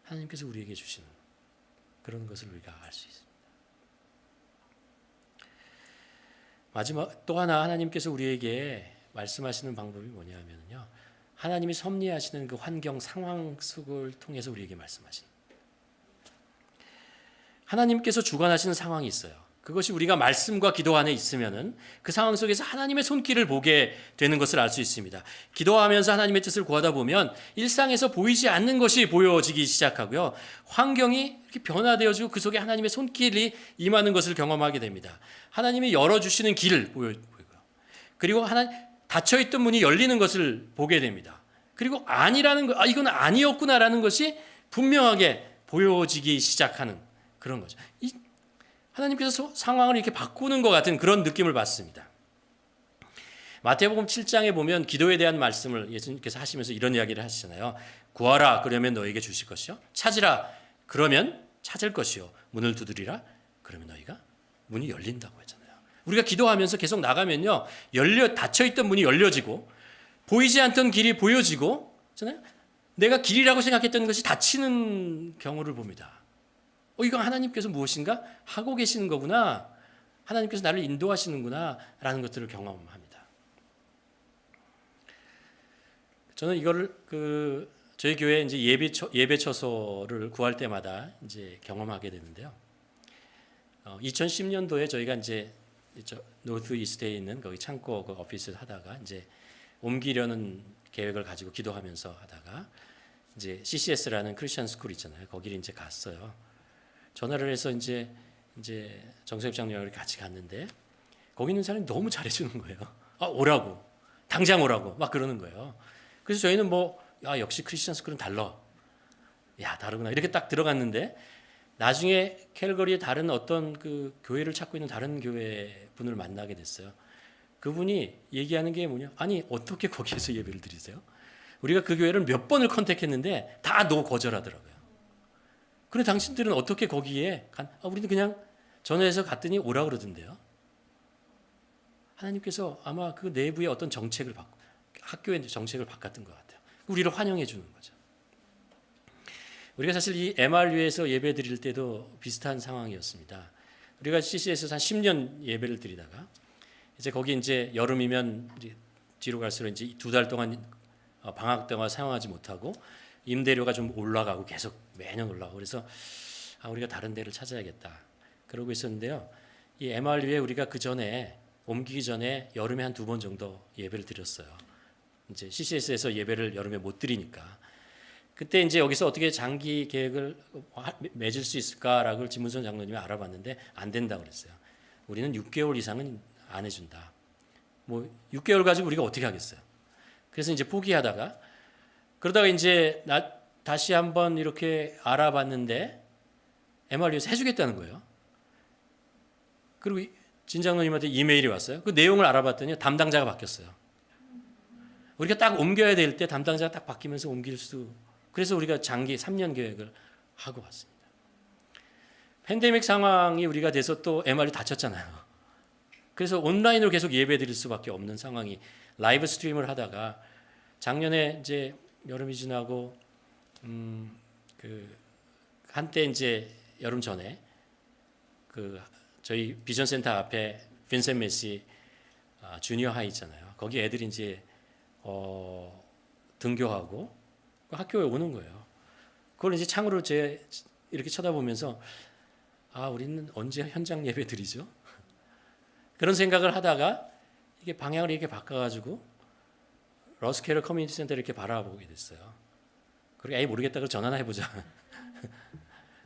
Speaker 1: 하나님께서 우리에게 주시는 그런 것을 우리가 알 수 있습니다. 마지막 또 하나 하나님께서 우리에게 말씀하시는 방법이 뭐냐면요, 하나님이 섭리하시는 그 환경, 상황 속을 통해서 우리에게 말씀하시는, 하나님께서 주관하시는 상황이 있어요. 그것이 우리가 말씀과 기도 안에 있으면은 그 상황 속에서 하나님의 손길을 보게 되는 것을 알 수 있습니다. 기도하면서 하나님의 뜻을 구하다 보면 일상에서 보이지 않는 것이 보여지기 시작하고요. 환경이 이렇게 변화되어지고 그 속에 하나님의 손길이 임하는 것을 경험하게 됩니다. 하나님이 열어주시는 길을 보이고요. 그리고 닫혀있던 문이 열리는 것을 보게 됩니다. 그리고 아니라는 것, 이건 아니었구나라는 것이 분명하게 보여지기 시작하는 그런 거죠. 하나님께서 상황을 이렇게 바꾸는 것 같은 그런 느낌을 받습니다. 마태복음 7장에 보면 기도에 대한 말씀을 예수님께서 하시면서 이런 이야기를 하시잖아요. 구하라 그러면 너에게 주실 것이요. 찾으라 그러면 찾을 것이요. 문을 두드리라 그러면 너희가 문이 열린다고 했잖아요. 우리가 기도하면서 계속 나가면요. 닫혀있던 문이 열려지고 보이지 않던 길이 보여지고 잖아요. 내가 길이라고 생각했던 것이 닫히는 경우를 봅니다. 이거 하나님께서 무엇인가 하고 계시는 거구나. 하나님께서 나를 인도하시는구나 라는 것들을 경험합니다. 저는 이거를 저희 교회 이제 예배 처소를 구할 때마다 이제 경험하게 되는데요. 2010년도에 저희가 이제 노스 이스트에 있는 거기 창고 그 오피스를 하다가 이제 옮기려는 계획을 가지고 기도하면서 하다가 이제 CCS라는 크리스천 스쿨 있잖아요. 거기를 이제 갔어요. 전화를 해서 이제 정세엽 장로랑 같이 갔는데 거기 있는 사람이 너무 잘해주는 거예요. 오라고, 당장 오라고 막 그러는 거예요. 그래서 저희는 역시 크리스천 스쿨은 달라. 다르구나 이렇게 딱 들어갔는데 나중에 캘거리의 다른 어떤 그 교회를 찾고 있는 다른 교회 분을 만나게 됐어요. 그분이 얘기하는 게 뭐냐? 아니 어떻게 거기에서 예배를 드리세요? 우리가 그 교회를 몇 번을 컨택했는데 다 노 거절하더라고요. 그런데 당신들은 어떻게 거기에 우리는 그냥 전화해서 갔더니 오라 그러던데요. 하나님께서 아마 그 내부의 어떤 정책을 학교의 정책을 바꿨던 것 같아요. 우리를 환영해 주는 거죠. 우리가 사실 이 MRU에서 예배 드릴 때도 비슷한 상황이었습니다. 우리가 CC에서 한 10년 예배를 드리다가 이제 거기 이제 여름이면 이제 뒤로 갈수록 이제 2달 동안 방학 동안 사용하지 못하고 임대료가 좀 올라가고 계속 매년 올라가고 그래서 우리가 다른 데를 찾아야겠다 그러고 있었는데요. 이 MRU에 우리가 그 전에 옮기기 전에 여름에 한 2번 정도 예배를 드렸어요. 이제 CCS에서 예배를 여름에 못 드리니까 그때 이제 여기서 어떻게 장기 계획을 맺을 수 있을까라고 진문선 장로님이 알아봤는데 안 된다 그랬어요. 우리는 6개월 이상은 안 해준다. 6개월 가지고 우리가 어떻게 하겠어요. 그래서 이제 포기하다가 그러다가 이제 다시 한번 이렇게 알아봤는데 MRU에서 해주겠다는 거예요. 그리고 진 장로님한테 이메일이 왔어요. 그 내용을 알아봤더니 담당자가 바뀌었어요. 우리가 딱 옮겨야 될 때 담당자가 딱 바뀌면서 그래서 우리가 장기 3년 계획을 하고 왔습니다. 팬데믹 상황이 우리가 돼서 또 MRU 닫혔잖아요. 그래서 온라인으로 계속 예배 드릴 수밖에 없는 상황이 라이브 스트림을 하다가 작년에 이제 여름이 지나고 한때 이제 여름 전에 저희 비전 센터 앞에 빈센 메시 주니어 하이 있잖아요. 거기 애들이 이제 등교하고 학교에 오는 거예요. 그걸 이제 창으로 이렇게 쳐다보면서 우리는 언제 현장 예배 드리죠? 그런 생각을 하다가 이게 방향을 이렇게 바꿔가지고 러스캐럴 커뮤니티 센터를 이렇게 바라보게 됐어요. 그리고 모르겠다. 그래서 전화나 해보자.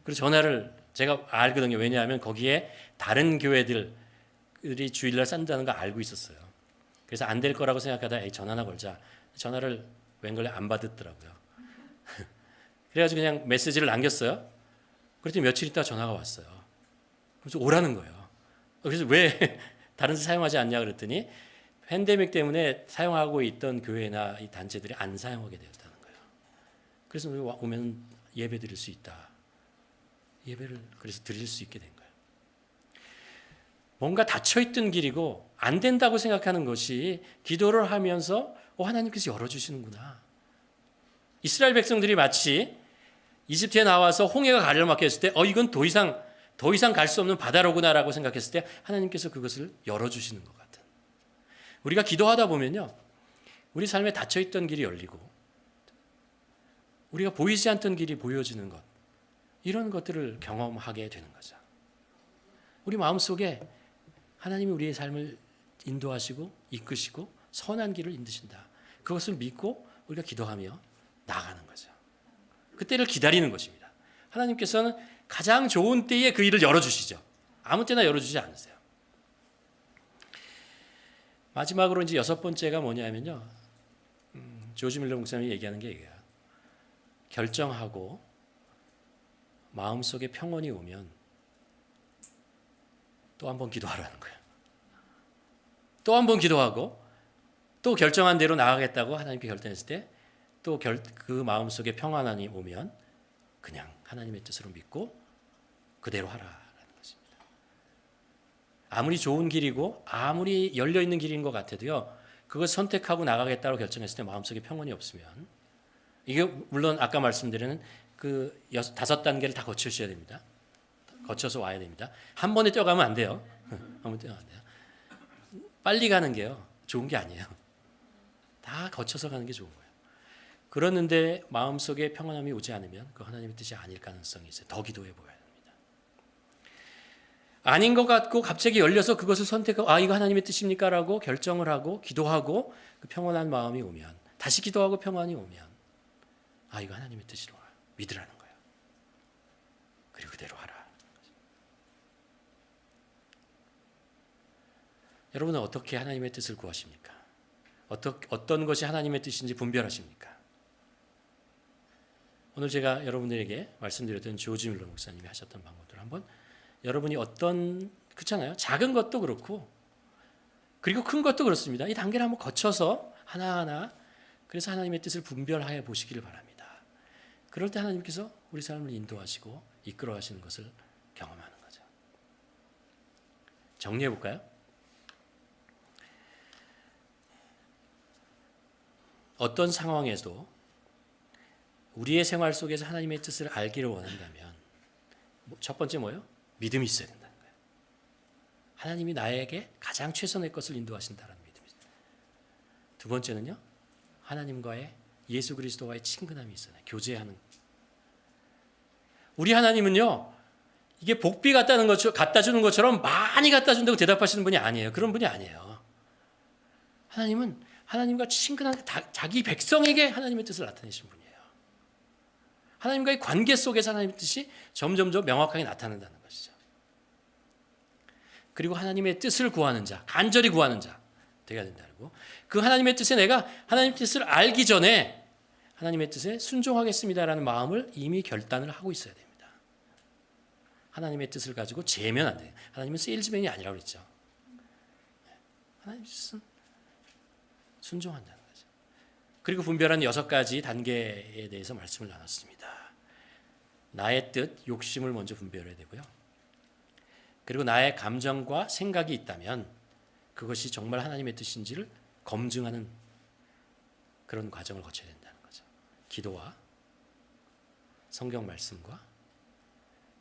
Speaker 1: 그래서 전화를 제가 알거든요. 왜냐하면 거기에 다른 교회들이 주일날 싼다는 거 알고 있었어요. 그래서 안 될 거라고 생각하다 전화나 걸자. 전화를 웬걸로 안 받았더라고요. 그래가지고 그냥 메시지를 남겼어요. 그랬더니 며칠 있다가 전화가 왔어요. 그래서 오라는 거예요. 그래서 왜 다른 데 사용하지 않냐 그랬더니 팬데믹 때문에 사용하고 있던 교회나 이 단체들이 안 사용하게 되었다는 거예요. 그래서 우리 오면 예배 드릴 수 있다. 예배를 그래서 드릴 수 있게 된 거예요. 뭔가 닫혀있던 길이고 안 된다고 생각하는 것이 기도를 하면서 하나님께서 열어주시는구나. 이스라엘 백성들이 마치 이집트에 나와서 홍해가 가려막혀 있을 때 이건 더 이상 갈 수 없는 바다로구나라고 생각했을 때 하나님께서 그것을 열어주시는 것 같은. 우리가 기도하다 보면요. 우리 삶에 닫혀있던 길이 열리고 우리가 보이지 않던 길이 보여지는 것. 이런 것들을 경험하게 되는 거죠. 우리 마음속에 하나님이 우리의 삶을 인도하시고 이끄시고 선한 길을 인도신다. 그것을 믿고 우리가 기도하며 나아가는 거죠. 그때를 기다리는 것입니다. 하나님께서는 가장 좋은 때에 그 일을 열어주시죠. 아무 때나 열어주지 않으세요. 마지막으로 이제 6번째가 뭐냐면요. 조지 밀러 목사님이 얘기하는 게 이거예요. 결정하고 마음속에 평온이 오면 또 한 번 기도하라는 거예요. 또 한 번 기도하고 또 결정한 대로 나가겠다고 하나님께 결단했을 때 또 그 마음속에 평안함이 오면 그냥 하나님의 뜻으로 믿고 그대로 하라라는 것입니다. 아무리 좋은 길이고 아무리 열려있는 길인 것 같아도요, 그걸 선택하고 나가겠다고 결정했을 때 마음속에 평온이 없으면, 이게 물론 아까 말씀드리는 그 5단계를 다 거치셔야 됩니다. 거쳐서 와야 됩니다. 한 번에 뛰어가면 안 돼요. 한 번에 뛰어가면 안 돼요. 빨리 가는 게요, 좋은 게 아니에요. 다 거쳐서 가는 게 좋은 거예요. 그러는데 마음속에 평안함이 오지 않으면 그 하나님의 뜻이 아닐 가능성이 있어요. 더 기도해 보아야 됩니다. 아닌 것 같고 갑자기 열려서 그것을 선택하고 이거 하나님의 뜻입니까? 라고 결정을 하고 기도하고 그 평온한 마음이 오면, 다시 기도하고 평안이 오면 이거 하나님의 뜻이로라 믿으라는 거예요. 그리고 그대로 하라. 여러분은 어떻게 하나님의 뜻을 구하십니까? 어떤 것이 하나님의 뜻인지 분별하십니까? 오늘 제가 여러분들에게 말씀드렸던 조지 밀러 목사님이 하셨던 방법들 한번, 여러분이 그렇잖아요. 작은 것도 그렇고 그리고 큰 것도 그렇습니다. 이 단계를 한번 거쳐서 하나하나, 그래서 하나님의 뜻을 분별하여 보시기를 바랍니다. 그럴 때 하나님께서 우리 삶을 인도하시고 이끌어 가시는 것을 경험하는 거죠. 정리해 볼까요? 어떤 상황에도 우리의 생활 속에서 하나님의 뜻을 알기를 원한다면 첫 번째 뭐예요? 믿음이 있어야 된다는 거예요. 하나님이 나에게 가장 최선의 것을 인도하신다는 믿음이 있어요. 두 번째는요, 하나님과의, 예수 그리스도와의 친근함이 있어요. 교제하는. 우리 하나님은요, 이게 복비 갖다 주는 것처럼 많이 갖다 준다고 대답하시는 분이 아니에요. 그런 분이 아니에요. 하나님은 하나님과 친근한 자기 백성에게 하나님의 뜻을 나타내신 분이에요. 하나님과의 관계 속에서 하나님의 뜻이 점점 명확하게 나타난다는 것이죠. 그리고 하나님의 뜻을 구하는 자, 간절히 구하는 자 되어야 된다고. 그 하나님의 뜻에 내가 하나님의 뜻을 알기 전에 하나님의 뜻에 순종하겠습니다라는 마음을 이미 결단을 하고 있어야 됩니다. 하나님의 뜻을 가지고 재면 안 돼요. 하나님은 세일즈맨이 아니라고 그랬죠. 하나님의 뜻은 순종한다는 거죠. 그리고 분별한 6가지 단계에 대해서 말씀을 나눴습니다. 나의 뜻, 욕심을 먼저 분별해야 되고요. 그리고 나의 감정과 생각이 있다면 그것이 정말 하나님의 뜻인지를 검증하는 그런 과정을 거쳐야 된다는 거죠. 기도와 성경 말씀과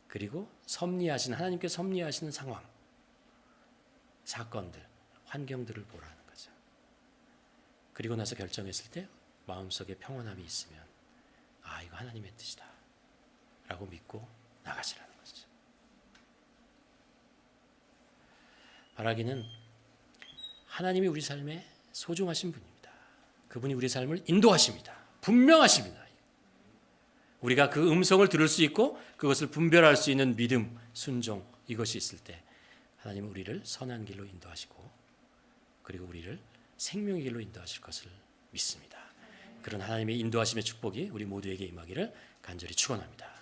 Speaker 1: 그리고 하나님께 섭리하시는 상황, 사건들, 환경들을 보라는 거죠. 그리고 나서 결정했을 때 마음속에 평온함이 있으면 이거 하나님의 뜻이다 라고 믿고 나가시라는 것이죠. 바라기는 하나님이 우리 삶에 소중하신 분입니다. 그분이 우리 삶을 인도하십니다. 분명하십니다. 우리가 그 음성을 들을 수 있고 그것을 분별할 수 있는 믿음, 순종, 이것이 있을 때 하나님은 우리를 선한 길로 인도하시고 그리고 우리를 생명의 길로 인도하실 것을 믿습니다. 그런 하나님의 인도하심의 축복이 우리 모두에게 임하기를 간절히 축원합니다.